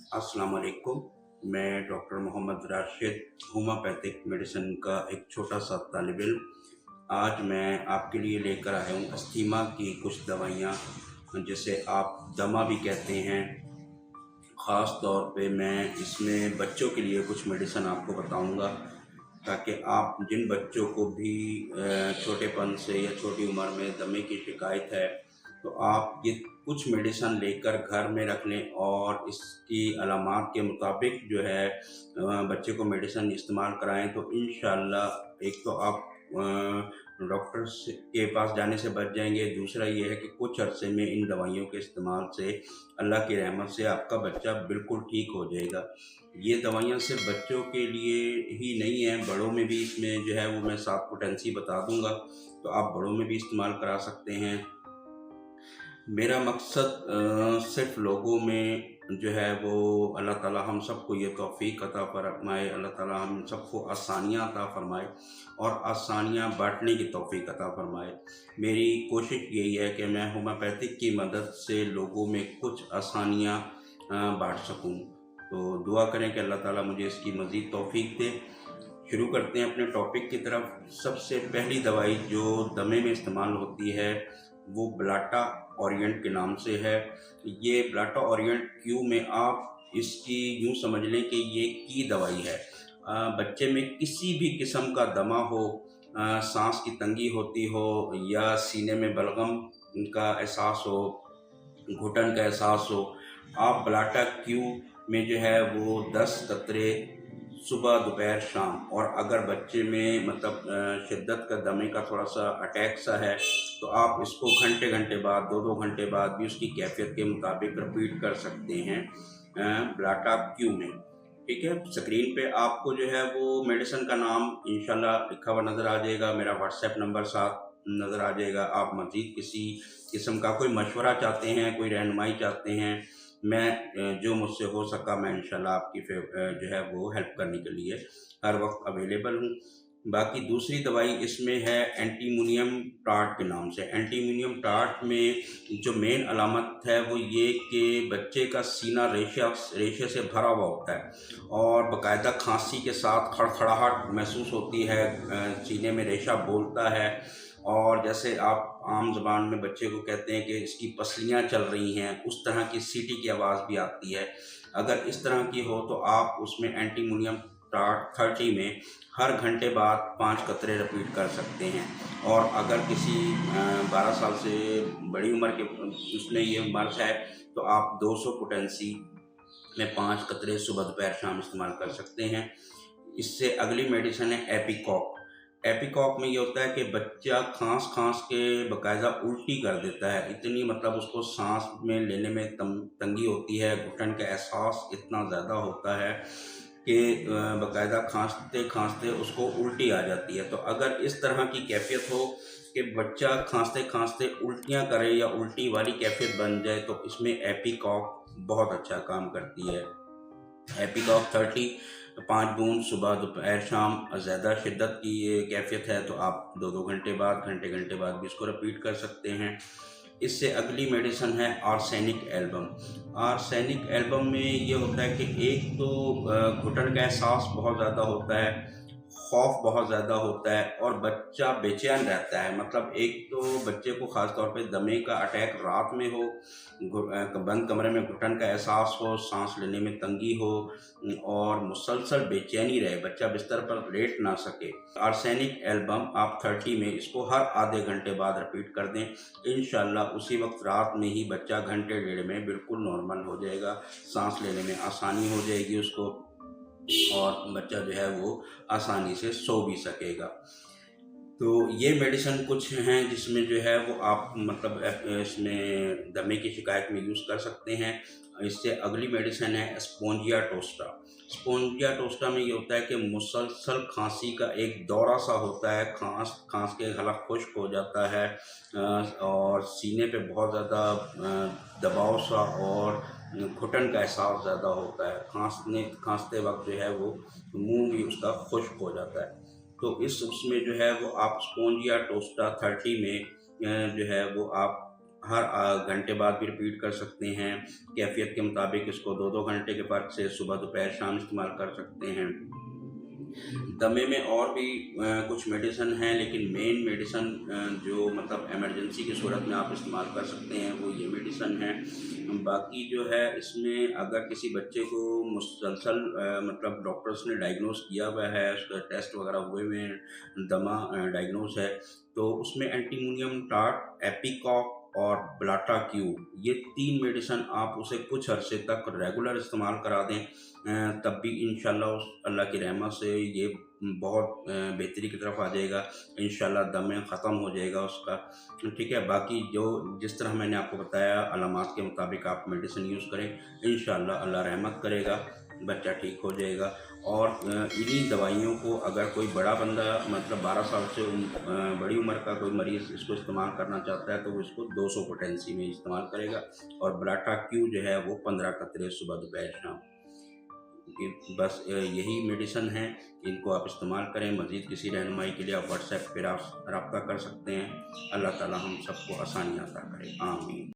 अस्सलाम वालेकुम। मैं doctor Mohammad Rashid, homeopathic medicine का एक छोटा सा तालिब इल्म। आज मैं आपके लिए लेकर आया हूँ अस्थमा की कुछ दवाइयाँ, जिसे आप दमा भी कहते हैं। ख़ास तौर पे मैं इसमें बच्चों के लिए कुछ मेडिसिन आपको बताऊँगा, ताकि आप जिन बच्चों को भी छोटेपन से या छोटी उम्र में दमे की शिकायत है, तो आप ये कुछ मेडिसिन लेकर घर में रख लें और इसकी अलामात के मुताबिक जो है बच्चे को मेडिसिन इस्तेमाल कराएँ, तो इंशाअल्लाह एक तो आप डॉक्टर से के पास जाने से बच जाएँगे। दूसरा ये है कि कुछ अरसे में इन दवाइयों के इस्तेमाल से अल्लाह की रहमत से आपका बच्चा बिल्कुल ठीक हो जाएगा। ये दवाइयाँ सिर्फ़ बच्चों के लिए ही नहीं हैं, बड़ों में भी इसमें जो है वो मैं साथ पोटेंसी बता दूँगा, तो आप बड़ों में भी इस्तेमाल करा सकते हैं। मेरा मकसद सिर्फ़ लोगों में जो है वो अल्लाह ताला हम सबको ये तौफ़ीक अता फ़रमाए, अल्लाह ताला हम सबको आसानियाँ अता फ़रमाए और आसानियाँ बाँटने की तौफ़ीक अता फ़रमाए। मेरी कोशिश यही है कि मैं होम्योपैथिक की मदद से लोगों में कुछ आसानियाँ बाँट सकूँ। तो दुआ करें कि अल्लाह ताला मुझे इसकी मज़ीद तौफ़ीक दे। शुरू करते हैं अपने टॉपिक की तरफ। सबसे पहली दवाई जो दमे में इस्तेमाल होती है, वो ब्लाटा ओरिएंट के नाम से है। ये ब्लाटा ओरिएंट क्यू में आप इसकी यूँ समझ लें कि ये की दवाई है। बच्चे में किसी भी किस्म का दमा हो, साँस की तंगी होती हो या सीने में बलगम का एहसास हो, घुटन का एहसास हो, आप ब्लाटा क्यू में जो है वो 10 कतरे सुबह, दोपहर, शाम, और अगर बच्चे में मतलब शिद्दत का दमे का थोड़ा-सा अटैक सा है, तो आप इसको घंटे-घंटे बाद, 2-2 घंटे बाद भी उसकी कैफ़ियत के मुताबिक रिपीट कर सकते हैं ब्लाटा क्यू में। ठीक है? स्क्रीन पे आपको जो है वो मेडिसिन का नाम इंशाल्लाह लिखा हुआ नज़र आ जाएगा, मेरा व्हाट्सएप नंबर साथ नज़र आ जाएगा। आप मज़ीद किसी किस्म का कोई मशवरा चाहते हैं, कोई रहनुमाई चाहते हैं, मैं जो मुझसे हो सका मैं इंशाल्लाह आपकी जो है वो हेल्प करने के लिए हर वक्त अवेलेबल हूँ। बाकी दूसरी दवाई इसमें है एंटीमोनियम टार्ट के नाम से। एंटीमोनियम टार्ट में जो मेन अलामत है वो ये कि बच्चे का सीना रेशे से भरा हुआ होता है और बाकायदा खांसी के साथ खड़खड़ाहट महसूस होती है, सीने में रेशा बोलता है, और जैसे आप आम ज़बान में बच्चे को कहते हैं कि इसकी पसलियाँ चल रही हैं, उस तरह की सीटी की आवाज़ भी आती है। अगर इस तरह की हो तो आप उसमें एंटीमोनियम टार्ट 30 में हर घंटे बाद 5 कतरे रिपीट कर सकते हैं। और अगर किसी 12 साल से बड़ी उम्र के उसमें ये मर्ज़ है, तो आप 200 पोटेंसी में 5 कतरे सुबह, दोपहर, शाम इस्तेमाल कर सकते हैं। इससे अगली मेडिसिन है एपिकॉक। एपिकॉक में ये होता है कि बच्चा खाँस-खाँस के बाकायदा उल्टी कर देता है। इतनी मतलब उसको साँस में लेने में तंगी होती है, घुटन का एहसास इतना ज़्यादा होता है कि बाकायदा खाँसते-खाँसते उसको उल्टी आ जाती है। तो अगर इस तरह की कैफ़ियत हो कि बच्चा खाँसते-खाँसते उल्टियाँ करे या उल्टी वाली कैफ़ियत बन जाए, तो इसमें एपिकॉक बहुत अच्छा काम करती है। एपिकॉक 30 5 बूंद सुबह, दोपहर, शाम। ज़्यादा शिद्दत की ये कैफ़ियत है तो आप 2-2 घंटे बाद, घंटे-घंटे बाद भी इसको रिपीट कर सकते हैं। इससे अगली मेडिसिन है आर्सेनिक एल्बम। आर्सेनिक एल्बम में ये होता है कि एक तो घुटन का एहसास बहुत ज़्यादा होता है, खौफ बहुत ज़्यादा होता है और बच्चा बेचैन रहता है। मतलब एक तो बच्चे को ख़ास तौर पे दमे का अटैक रात में हो, बंद कमरे में घुटन का एहसास हो, साँस लेने में तंगी हो और मुसलसल बेचैनी रहे, बच्चा बिस्तर पर लेट ना सके। आर्सेनिक एल्बम आप 30 में इसको हर आधे घंटे बाद रिपीट कर दें। इंशाअल्लाह उसी वक़्त रात में ही बच्चा घंटे डेढ़ में बिल्कुल नॉर्मल हो जाएगा, साँस लेने में आसानी हो जाएगी उसको और बच्चा जो है वो आसानी से सो भी सकेगा। तो ये मेडिसिन कुछ हैं जिसमें जो है वो आप मतलब इसमें दमे की शिकायत में यूज़ कर सकते हैं। इससे अगली मेडिसिन है स्पोंजिया टोस्टा। स्पोंजिया टोस्टा में ये होता है कि मुसलसल खांसी का एक दौरा सा होता है, खांस खांस के गला खुश्क हो जाता है, और सीने पे बहुत ज़्यादा दबाव सा और घुटन का एहसास ज़्यादा होता है। खांसते वक्त जो है वो मुंह भी उसका खुश्क हो जाता है। तो इस उसमें जो है वो आप स्पोंजिया टोस्टा 30 में जो है वो आप हर घंटे बाद भी रिपीट कर सकते हैं। कैफ़ियत के मुताबिक इसको 2-2 घंटे के फ़र्क से सुबह, दोपहर, शाम इस्तेमाल कर सकते हैं। दमे में और भी कुछ मेडिसिन हैं, लेकिन मेन मेडिसिन जो मतलब इमरजेंसी की सूरत में आप इस्तेमाल कर सकते हैं वो ये मेडिसिन है। बाकी जो है इसमें अगर किसी बच्चे को मुसलसल मतलब डॉक्टर्स ने डायग्नोस किया हुआ है, उसका टेस्ट वगैरह हुए हुए हैं, दमा डायग्नोस है, तो उसमें एंटीमोनियम टाट, एपिकॉक और ब्लाटा-क्यू, ये 3 मेडिसिन आप उसे कुछ अरसे तक रेगुलर इस्तेमाल करा दें, तब भी इंशाल्लाह उस अल्लाह की रहमत से ये बहुत बेहतरी की तरफ आ जाएगा। इंशाल्लाह दमे ख़त्म हो जाएगा उसका, ठीक है। बाकी जो जिस तरह मैंने आपको बताया अलामात के मुताबिक आप मेडिसिन यूज़ करें, इंशाल्लाह अल्लाह रहमत करेगा, बच्चा ठीक हो जाएगा। और इन्हीं दवाइयों को अगर कोई बड़ा बंदा मतलब 12 साल से बड़ी उम्र का कोई मरीज़ इसको इस्तेमाल करना चाहता है तो वो इसको 200 पोटेंसी में इस्तेमाल करेगा। और ब्लाटा-क्यू जो है वो 15 कतरे सुबह, दोपहर, शाम। ये बस यही मेडिसिन है, इनको आप इस्तेमाल करें। मज़ीद किसी रहनुमाई के लिए आप व्हाट्सएप पे राब्ता कर सकते हैं। अल्लाह ताला हम सबको आसानियाँ अता करे। आमीन।